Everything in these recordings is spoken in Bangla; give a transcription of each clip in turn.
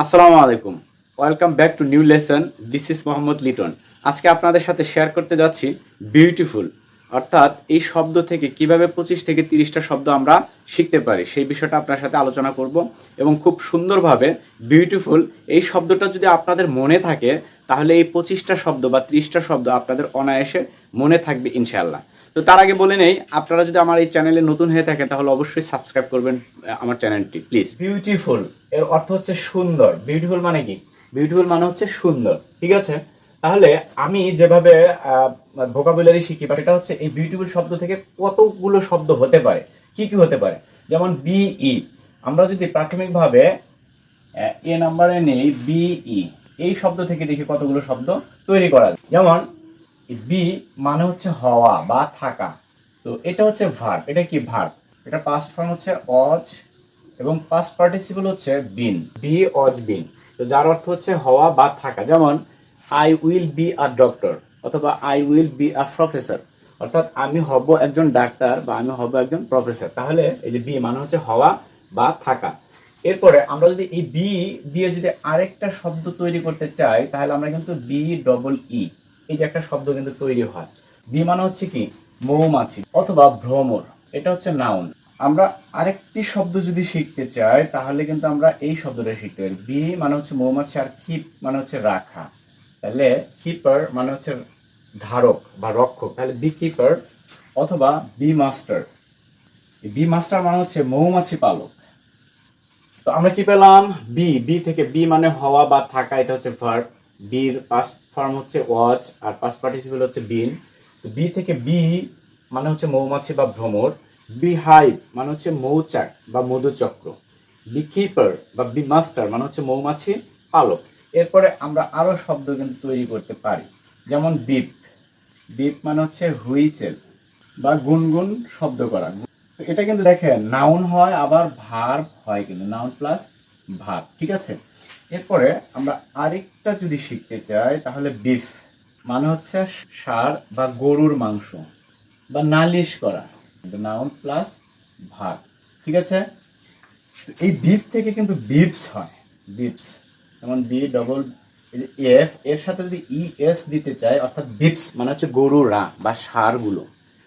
আসসালামু আলাইকুম, welcome back to new lesson. This is Mohammad Liton. আজকে আপনাদের সাথে শেয়ার করতে যাচ্ছি বিউটিফুল, অর্থাৎ এই শব্দ থেকে কিভাবে 25 থেকে 30টা শব্দ আমরা শিখতে পারি সেই বিষয়টা আপনার সাথে আলোচনা করব। এবং খুব সুন্দরভাবে বিউটিফুল এই শব্দটা যদি আপনাদের মনে থাকে তাহলে এই 25টা শব্দ বা 30টা শব্দ আপনাদের অনায়াসে মনে থাকবে ইনশাআল্লাহ। তো তার আগে বলে নেই, আপনারা যদি আমার এই চ্যানেলে নতুন হয়ে থাকেন তাহলে অবশ্যই সাবস্ক্রাইব করবেন আমার চ্যানেলটি প্লিজ। বিউটিফুল এর অর্থ হচ্ছে সুন্দর। বিউটিফুল মানে কি? বিউটিফুল মানে হচ্ছে সুন্দর, ঠিক আছে? তাহলে আমি যেভাবে ভোকাবুলারি শিখি বা সেটা হচ্ছে এই বিউটিফুল শব্দ থেকে কতগুলো শব্দ হতে পারে, কি কি হতে পারে। যেমন বিই, আমরা যদি প্রাথমিকভাবে এ নাম্বারে নেই বিই, এই শব্দ থেকে দেখি কতগুলো শব্দ তৈরি করা যায়। যেমন বি মানে হচ্ছে হওয়া বা থাকা, তো এটা হচ্ছে ভার্ব। এটা কি ভার্ব? এটা পাস্ট ফর্ম হচ্ছে অজ এবং পাস্ট পার্টিসিপল হচ্ছে বিন, বি অজ বিন, তো যার অর্থ হচ্ছে হওয়া বা থাকা। যেমন I will be a doctor অথবা I will be a professor, অর্থাৎ আমি হব একজন ডাক্তার বা আমি হব একজন প্রফেসর। তাহলে এই যে বি মানে হচ্ছে হওয়া বা থাকা। এরপরে আমরা যদি এই বি দিয়ে যদি আরেকটা শব্দ তৈরি করতে চাই তাহলে আমরা কিন্তু বি ডবল ই, এই যে একটা শব্দ কিন্তু তৈরি হয়। বি মানে হচ্ছে কি? মৌমাছি অথবা ভ্রমর, এটা হচ্ছে নাউন। আমরা আরেকটি শব্দ যদি শিখতে চাই তাহলে কিন্তু আমরা এই শব্দটা শিখতে পারি। বি মানে হচ্ছে মৌমাছি আর কিপ মানে হচ্ছে রাখা, তাহলে কিপার মানে হচ্ছে ধারক বা রক্ষক, তাহলে বি কিপার অথবা বি মাস্টার। বি মাস্টার মানে হচ্ছে মৌমাছি পালক। তো আমরা কি পেলাম? বি, বি থেকে বি মানে হওয়া বা থাকা, এটা হচ্ছে ভার্ব। বির পাস্ট ফর্ম হচ্ছে ওয়াজ আর পাস্ট পার্টিসিপল হচ্ছে বিন। বি থেকে বি মানে হচ্ছে মৌমাছি বা ভ্রমর। বি হাইভ মানে হচ্ছে মৌচাক বা মধুচক্র। বি কিপার বা বি মাস্টার মানে হচ্ছে মৌমাছি পালক। এরপরে আমরা আরো শব্দ কিন্তু তৈরি করতে পারি, যেমন বিপ। বিপ মানে হচ্ছে হুইচেল বা গুনগুন শব্দ করা। এটা কিন্তু দেখেন নাউন হয় আবার ভার্ব হয়, কিন্তু নাউন প্লাস ভার্ব, ঠিক আছে? এরপরে আমরা আরেকটা যদি শিখতে চাই তাহলে বিফ মানে হচ্ছে ষাঁড় বা গরুর মাংস বা নালিশ করা, নাউন প্লাস ভার্ব, ঠিক আছে? এই বিফ থেকে কিন্তু বিপস হয়, বিপস। যেমন বি ডবল এফ এর সাথে যদি ই এস দিতে চাই, অর্থাৎ বিপস মানে হচ্ছে গরুরা বা ষাঁড়গুলো,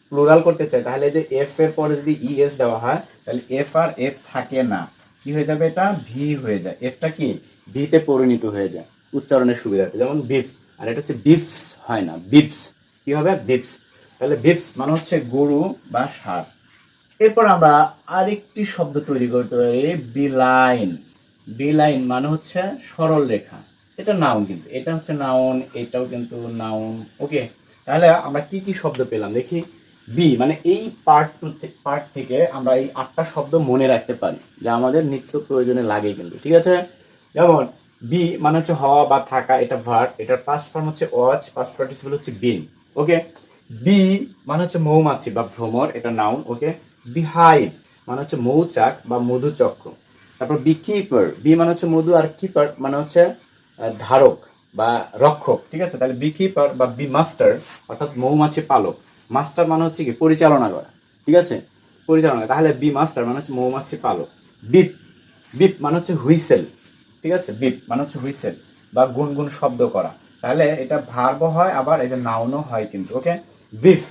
প্লুরাল করতে চাই তাহলে যে এফ এর পরে যদি ই এস দেওয়া হয় তাহলে এফ আর এফ থাকে না, কি হয়ে যাবে? এটা ভি হয়ে যায়। এফটা কি ভিতে পরিণত হয়ে যায় উচ্চারণের সুবিধাতে, যেমন বিফ। আর এটা হচ্ছে বিফস, হয় না বিপস, কি হবে? বিপস। তাহলে বিপস মানে হচ্ছে গরু বা ষাঁড়। এরপর আমরা আরেকটি শব্দ তৈরি করতে পারি, বিলাইন। বিলাইন মানে হচ্ছে সরল রেখা, এটা নাউন, কিন্তু এটা হচ্ছে নাউন, এটাও কিন্তু নাউন। ওকে, তাহলে আমরা কি কি শব্দ পেলাম দেখি। বি মানে এই পার্ট থেকে আমরা এই 8টা শব্দ মনে রাখতে পারি যা আমাদের নিত্য প্রয়োজনে লাগে কিন্তু, ঠিক আছে? যেমন বি মানে হচ্ছে হওয়া বা থাকা, এটা ভার্ব, এটার পাস্ট ফর্ম হচ্ছে ওয়াচ, পাস্ট পার্টিসিপল হচ্ছে বিন। ওকে, বি মানে হচ্ছে মৌমাছি বা ভ্রমর, এটা নাউন। ওকে, বিহাইভ মানে হচ্ছে মৌচাক বা মধুচক্র। তারপর বি কিপার, বি মানে হচ্ছে মধু আর কিপার মানে হচ্ছে ধারক বা রক্ষক, ঠিক আছে? তাহলে বি কিপার বা বি মাস্টার অর্থাৎ মৌমাছি পালক। মাস্টার মানে হচ্ছে কি? পরিচালনা করা, ঠিক আছে? পরিচালনা, তাহলে বি মাস্টার মানে হচ্ছে মৌমাছি পালক। বিপ, বিপ মানে হচ্ছে হুইসেল, ঠিক আছে? বিপ মানে হচ্ছে হুইসেল বা গুনগুন শব্দ করা, তাহলে এটা ভার্বও হয় আবার এই যে নাউনও হয় কিন্তু। ওকে, বিফ,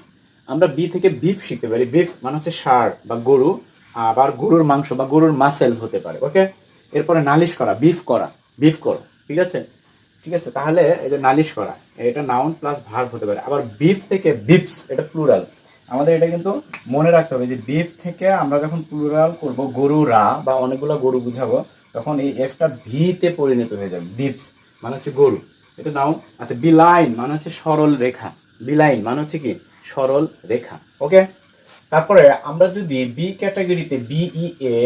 আমরা বি থেকে বিফ শিখতে পারি। বিফ মানে হচ্ছে ষাঁড় বা গরু, আবার গরুর মাংস বা গরুর মাসেল হতে পারে। ওকে, এরপরে নালিশ করা, বিফ করা, বিফ করো, ঠিক আছে? ঠিক আছে, তাহলে এই যে নালিশ করা, এটা নাউন প্লাস ভার্ব হতে পারে। আবার বিফ থেকে বিপস, এটা প্লুরাল। আমাদের এটা কিন্তু মনে রাখতে হবে যে বিফ থেকে আমরা যখন প্লুরাল করব, গরুরা বা অনেকগুলো গরু বুঝাবো, তখন এই এফটা ভিতে পরিণত হয়ে যাবে। বিপস মানে হচ্ছে গরু, এটা নাউন। আচ্ছা, বিলাইন মানে হচ্ছে সরল রেখা। বিলাইন মানে হচ্ছে কি? সরল রেখা। ওকে, তারপরে আমরা যদি বি ক্যাটাগরিতে বিই এ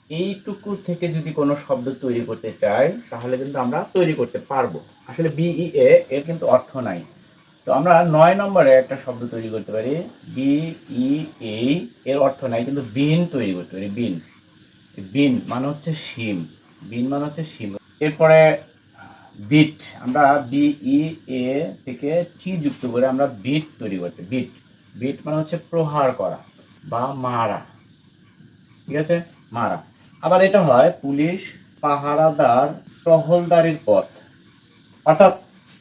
এইটুকু থেকে যদি কোনো শব্দ তৈরি করতে চাই তাহলে কিন্তু আমরা তৈরি করতে পারবো। আসলে বিই এ এর কিন্তু অর্থ নাই, তো আমরা 9 নম্বরে একটা শব্দ তৈরি করতে পারি। বিই এ এর অর্থ নাই, কিন্তু বিন তৈরি করতে পারি। বিন, বিন মানে হচ্ছে শিম, বিন মানে হচ্ছে শিম। এরপরে বিট, আমরা বিই এ থেকে টি যুক্ত করে আমরা বিট তৈরি করতে। বিট, বিট মানে হচ্ছে প্রহার করা বা মারা, ঠিক আছে? মারা। আবার এটা হয় পুলিশ, পাহারাদার, টহলদারির পথ, অর্থাৎ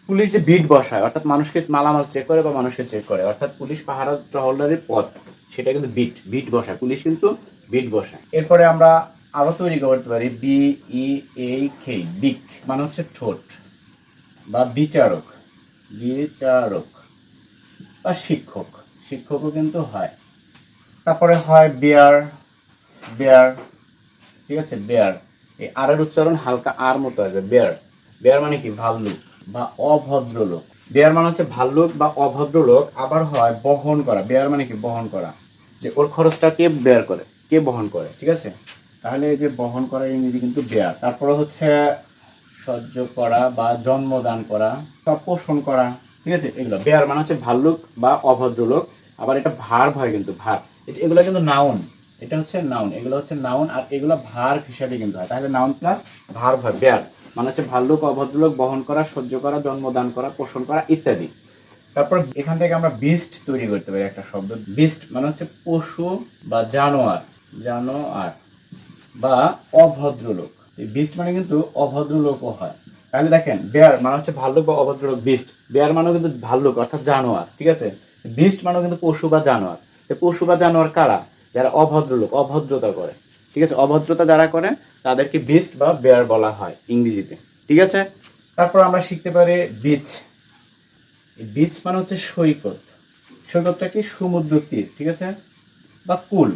পুলিশ যে বিট বসায়, অর্থাৎ মানুষকে মালামাল চেক করে বা মানুষকে চেক করে, অর্থাৎ পুলিশ পাহারা টহলদারির পথ, সেটা কিন্তু বিট বিট বসায়, পুলিশ কিন্তু বিট বসায়। এরপরে আমরা আরো তৈরি করতে পারি বি ই এ কে, বিক মানে হচ্ছে ঠোঁট বা বিচারক, বিচারক বা শিক্ষক, শিক্ষকও কিন্তু হয়। তারপরে হয় বেয়ার, বেয়ার, ঠিক আছে, বেয়ার, এই আর এর উচ্চারণ হালকা আর মতো আসবে, বেয়ার। বেয়ার মানে কি? ভাল্লুক বা অভদ্রলোক। বেয়ার মানে হচ্ছে ভাল্লুক বা অভদ্রলোক। আবার হয় বহন করা, বেয়ার মানে কি? বহন করা, যে ওর খরচটা কে বেয়ার করে, কে বহন করে, ঠিক আছে। তাহলে এই যে বহন করা ইংরেজি কিন্তু বেয়ার। তারপরে হচ্ছে সহ্য করা বা জন্মদান করা বা পোষণ করা, ঠিক আছে, এগুলো বেয়ার মানে হচ্ছে ভাল্লুক বা অভদ্রলোক। আবার এটা ভার্ব হয় কিন্তু, ভার্ব, এগুলো কিন্তু নাউন, এটা হচ্ছে নাউন, এগুলো হচ্ছে নাউন, আর এগুলো ভার্ব হিসাবে কিন্তু হয়। তাহলে নাউন প্লাস ভার্ব হয় বেয়ার মানে হচ্ছে ভাল্লুক, অভদ্রলোক, বহন করা, সহ্য করা, জন্মদান করা, পোষণ করা ইত্যাদি। তারপর এখান থেকে আমরা বিস্ট তৈরি করতে পারি একটা শব্দ। বিস্ট মানে হচ্ছে পশু বা জানোয়ার, জানোয়ার বা অভদ্রলোক। এই বিস্ট মানে কিন্তু অভদ্রলোকও হয়। তাহলে দেখেন বেয়ার মানে হচ্ছে ভাল্লুক বা অভদ্রলোক, বিস্ট, বেয়ার মানেও কিন্তু ভাল্লুক অর্থাৎ জানোয়ার, ঠিক আছে। বিস্ট মানেও কিন্তু পশু বা জানোয়ার। পশু বা জানোয়ার কারা? যারা অভদ্রলোক, অভদ্রতা করে, ঠিক আছে, অভদ্রতা যারা করে তাদেরকে বিস্ট বা বেয়ার বলা হয় ইংরেজিতে, ঠিক আছে। তারপর আমরা শিখতে পারি বিচ। বিচ মানে হচ্ছে সৈকত, সৈকতটা কি? সমুদ্র তীর, ঠিক আছে, বা কুল।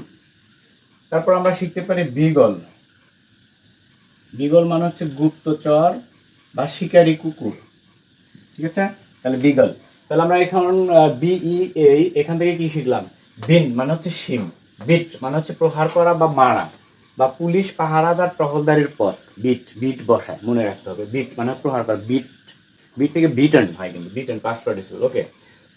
তারপর আমরা শিখতে পারি বিগল। বিগল মানে হচ্ছে গুপ্তচর বা শিকারী কুকুর, ঠিক আছে। তাহলে বিগল। তাহলে আমরা এখন বিই এখান থেকে কি শিখলাম? বিন মানে হচ্ছে শিম, বিট মানে হচ্ছে প্রহার করা বা মারা, বা পুলিশ পাহারাদার টহলদারির পথ, বিট বিট বসায়, মনে রাখতে হবে, বিট মানে প্রহার করা, বিট, বিট থেকে বিটন হয় কিন্তু, বিটন পাস্ট পার্টিসিপল, ওকে।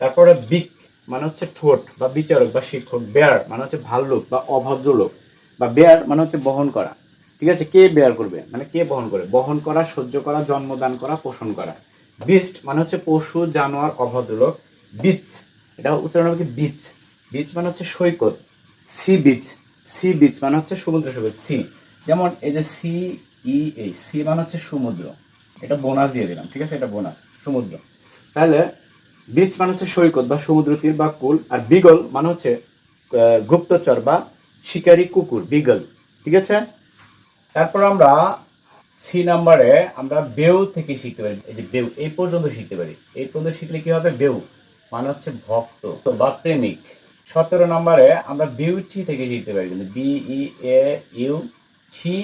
তারপরে বিক মানে হচ্ছে ঠোঁট বা বিচারক বা শিক্ষক। বেয়ার মানে হচ্ছে ভাল্লুক বা অভদ্রলোক, বা বেয়ার মানে হচ্ছে বহন করা, ঠিক আছে। কে বেয়ার করবে মানে কে বহন করে? বহন করা, সহ্য করা, জন্মদান করা, পোষণ করা। বিস্ট মানে হচ্ছে পশু, জানোয়ার, অভদ্রলোক। বিচ, এটা উচ্চারণ হবে কি? বিচ, বিচ মানে হচ্ছে সৈকত। সি বিচ, সি বিচ মানে হচ্ছে সমুদ্র সৈকত, সি। যেমন এই যে সি ই এই, সি মানে হচ্ছে সমুদ্র, এটা বোনাস দিয়ে দিলাম, ঠিক আছে, এটা বোনাস, সমুদ্র। তাহলে বিচ মানে হচ্ছে সৈকত বা সমুদ্র তীর বা কুল, আর বিগল মানে হচ্ছে গুপ্তচর বা শিকারী কুকুর, বিগল, ঠিক আছে। তারপর আমরা সি নাম্বারে আমরা বেউ থেকে শিখতে পারি। এই যে বেউ, এই পর্যন্ত শিখতে পারি। এই পর্যন্ত শিখলে কি হবে? বেউ মানে হচ্ছে ভক্ত বা প্রেমিক। 17 নম্বরে আমরা বিউটি থেকে শিখতে পারি, কিন্তু BE A U T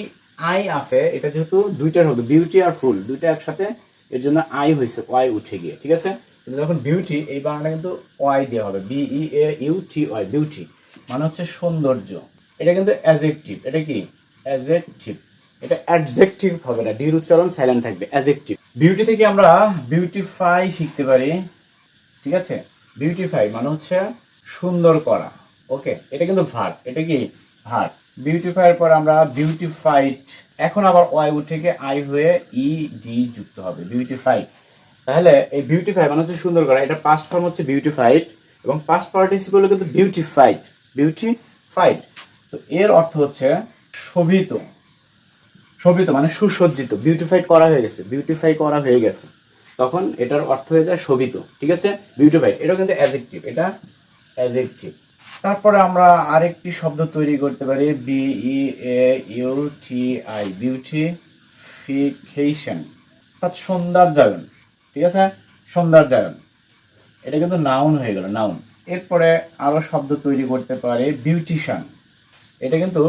I আছে, এটা যেহেতু দুইটা শব্দ, বিউটি আর ফুল দুইটা একসাথে, এর জন্য আই হয়েছে, ওয়াই উঠে গিয়ে, ঠিক আছে। কিন্তু যখন বিউটি, এই বানানটা কিন্তু ওয়াই দেওয়া হবে, B E A U T Y, beauty মানে হচ্ছে সৌন্দর্য। এটা কিন্তু অ্যাডজেক্টিভ, এটা কি? অ্যাডজেক্টিভ, এটা অ্যাডজেক্টিভ হবে না, ডির উচ্চারণ সাইলেন্ট থাকবে, অ্যাডজেক্টিভ। বিউটি থেকে আমরা বিউটিফাই শিখতে পারি, ঠিক আছে। বিউটিফাই মানে হচ্ছে সুন্দর করা, ওকে, এটা কিন্তু ভার্ব, এটা কি? ভার্ব। বিউটিফাইয়ের পর আমরা বিউটিফাইড, এখন আবার ওয়াই উঠে গিয়ে আই হয়ে ই ডি যুক্ত হবে, বিউটিফাইড। তাহলে এই বিউটিফাই মানে হচ্ছে সুন্দর করা, এটা পাস্ট ফর্ম হচ্ছে বিউটিফাইড, এবং পাস্ট পার্টিসিপল কিন্তু বিউটিফাইড, বিউটিফাইড। তো এর অর্থ হচ্ছে শোভিত, শোভিত মানে সুসজ্জিত, বিউটিফাইড করা হয়ে গেছে, বিউটিফাই করা হয়ে গেছে, তখন এটার অর্থ হয়ে যায় শোভিত, ঠিক আছে, বিউটিফাইড। এটা কিন্তু অ্যাডজেক্টিভ, এটা অ্যাডজেক্টিভ। তারপরে আমরা আরেকটি শব্দ তৈরি করতে পারি, BE A U T I, beautification, অর্থাৎ সৌন্দর্যায়ন, ঠিক আছে, সৌন্দর্যায়ন। এটা কিন্তু নাউন হয়ে গেল, নাউন। এরপরে আরো শব্দ তৈরি করতে পারে বিউটিশিয়ান, এটা কিন্তু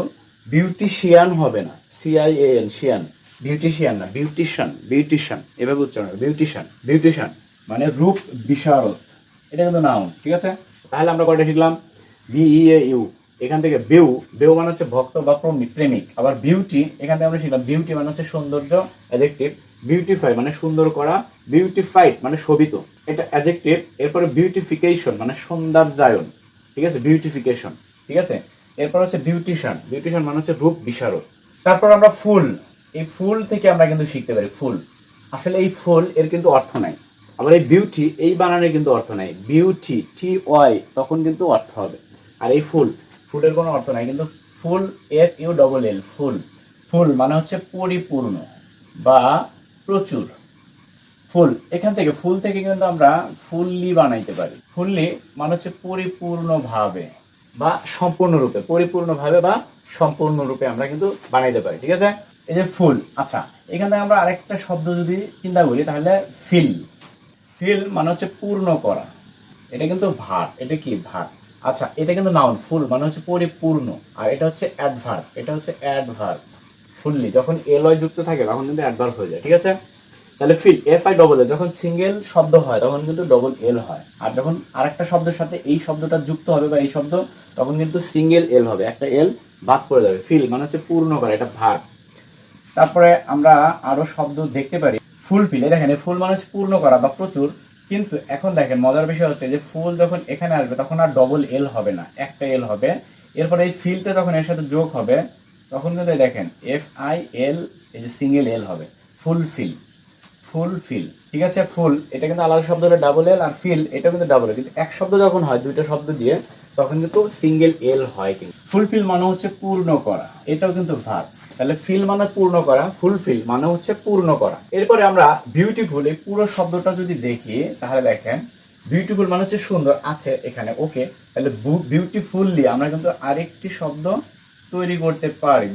বিউটিশিয়ান হবে না, সিআইএন, শিয়ান, বিউটিশিয়ান না, বিউটিশিয়ান, বিউটিশিয়ান এভাবে উচ্চারণ হবে, বিউটিশিয়ান, বিউটিশিয়ান মানে রূপ বিশারদ, এটা কিন্তু নাউন, ঠিক আছে। তাহলে আমরা কয়টা শিখলাম? বিই ইউ, এখান থেকে বেউ, বেউ মানে হচ্ছে ভক্ত বা প্রেমিক। আবার বিউটি, এখান থেকে আমরা শিখলাম বিউটি মানে হচ্ছে সৌন্দর্য, অ্যাডজেক্টিভ। বিউটিফাই মানে সুন্দর করা, বিউটিফাইড মানে শোভিত, এটা অ্যাডজেক্টিভ। এরপরে বিউটিফিকেশন মানে সৌন্দর্যায়ন, ঠিক আছে, বিউটিফিকেশন, ঠিক আছে। এরপর হচ্ছে বিউটিশিয়ান, বিউটিশিয়ান মানে হচ্ছে রূপ বিশারদ। তারপর আমরা ফুল, এই ফুল থেকে আমরা কিন্তু শিখতে পারি ফুল, আসলে এই ফুল এর কিন্তু অর্থ নাই। আবার এই বিউটি, এই বানানের কিন্তু অর্থ নাই, বিউটি টি ওয়াই তখন কিন্তু অর্থ হবে। আর এই ফুল, ফুলের কোনো অর্থ নাই, কিন্তু ফুল এফ ইউ ডবল এল, ফুল, ফুল মানে হচ্ছে পরিপূর্ণ, বা প্রচুর। ফুল, এখান থেকে ফুল থেকে কিন্তু আমরা ফুললি বানাইতে পারি। ফুললি মানে হচ্ছে পরিপূর্ণভাবে বা সম্পূর্ণরূপে, পরিপূর্ণভাবে বা সম্পূর্ণরূপে আমরা কিন্তু বানাইতে পারি। ঠিক আছে, এই যে ফুল। আচ্ছা, এখান থেকে আমরা আরেকটা শব্দ যদি চিন্তা করি তাহলে ফিল। ফিল মানে হচ্ছে পূর্ণ করা, এটা কিন্তু ভার্ব। এটা কি ভার্ব? আচ্ছা, এটা কিন্তু নাউন। ফুল মানে হচ্ছে পরিপূর্ণ, আর এটা হচ্ছে অ্যাডভার্ব। এটা হচ্ছে অ্যাডভার্ব। ফুললি যখন এলয় যুক্ত থাকে তখন কিন্তু অ্যাডভার্ব হয়ে যায়। ঠিক আছে, তাহলে fill F I double L যখন সিঙ্গেল শব্দ হয় তখন কিন্তু ডবল এল হয়, আর যখন আরেকটা শব্দের সাথে এই শব্দটা যুক্ত হবে বা এই শব্দ, তখন কিন্তু সিঙ্গেল এল হবে, একটা এল বাদ পড়ে যাবে। ফিল মানে হচ্ছে পূর্ণ করা, এটা ভার্ব। তারপরে আমরা আরো শব্দ দেখতে পারি। ফুলফিল, দেখেন ফুল মানে হচ্ছে পূর্ণ করা বা প্রচুর। কিন্তু এখন দেখেন মজার বিষয় হচ্ছে যে ফুল যখন এখানে আসবে তখন আর ডবল এল হবে না, একটা এল হবে। এরপরে এই ফিলটা যখন এর সাথে যোগ হবে তখন কিন্তু দেখেন এফ আই এল, এই যে সিঙ্গেল এল হবে। Fulfil, fulfil. ঠিক আছে, ফুল এটা কিন্তু আলাদা শব্দ হলে ডাবল এল, আর ফিল এটা কিন্তু ডাবল এল। কিন্তু এক শব্দ যখন হয় দুইটা শব্দ দিয়ে তখন কিন্তু সিঙ্গেল এল হয়। কিন্তু ফুলফিল মানে হচ্ছে পূর্ণ করা, এটাও কিন্তু ভার্ব। তাহলে ফিল মানে পূর্ণ করা, ফুলফিল মানে হচ্ছে পূর্ণ করা। এরপরে আমরা বিউটিফুল এই পুরো শব্দটা যদি দেখি তাহলে দেখেন বিউটিফুল মানে হচ্ছে সুন্দর আছে এখানে, ওকে। তাহলে বিউটিফুললি আমরা কিন্তু আরেকটি শব্দ তৈরি করতে পারি।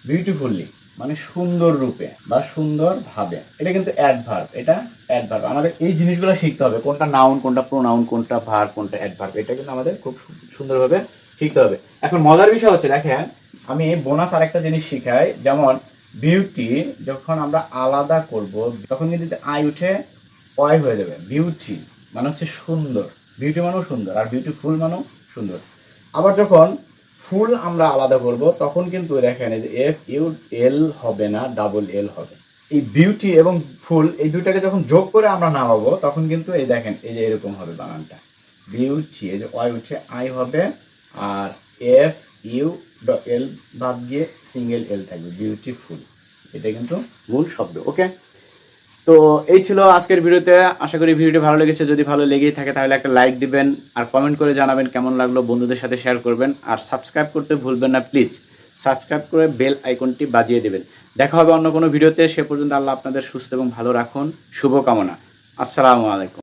বিউটিফুললি মানে সুন্দর রূপে বা সুন্দর ভাবে, এটা কিন্তু অ্যাডভার্ব। এটা অ্যাডভার্ব। আমাদের এই জিনিসগুলো শিখতে হবে, কোনটা নাউন, কোনটা প্রোনাউন, কোনটা ভার্ব, কোনটা অ্যাডভার্ব। এটা কিন্তু আমাদের খুব সুন্দরভাবে শিখতে হবে। এখন মজার বিষয় হচ্ছে দেখেন, আমি বোনাস আরেকটা জিনিস শিখাই। যেমন বিউটি যখন আমরা আলাদা করব তখন কিন্তু আই উঠে অয় হয়ে যাবে। বিউটি মানে হচ্ছে সুন্দর, বিউটি মানেও সুন্দর, আর বিউটিফুল মানেও সুন্দর। আবার যখন ফুল আমরা আলাদা করব তখন কিন্তু দেখেন এই যে এফ ইউ এল হবে না, ডাবল এল হবে। এই বিউটি এবং ফুল এই দুইটাকে যখন যোগ করে আমরা নামাবো তখন কিন্তু এই দেখেন এই যে এরকম হবে বানানটা। বিউটি, এই যে ওয়াই উঠে আই হবে, আর এফ ইউ এল বাদ দিয়ে সিঙ্গেল এল থাকবে, বিউটিফুল। এটা কিন্তু মূল শব্দ। ওকে, তো এই ছিল আজকের ভিডিওতে। আশা করি ভিডিওটি ভালো লেগেছে। যদি ভালো লেগেই থাকে তাহলে একটা লাইক দিবেন, আর কমেন্ট করে জানাবেন কেমন লাগলো, বন্ধুদের সাথে শেয়ার করবেন, আর সাবস্ক্রাইব করতে ভুলবেন না প্লিজ। সাবস্ক্রাইব করে বেল আইকনটি বাজিয়ে দেবেন। দেখা হবে অন্য কোনো ভিডিওতে। সে পর্যন্ত আল্লাহ আপনাদের সুস্থ এবং ভালো রাখুন। শুভকামনা। আসসালামু আলাইকুম।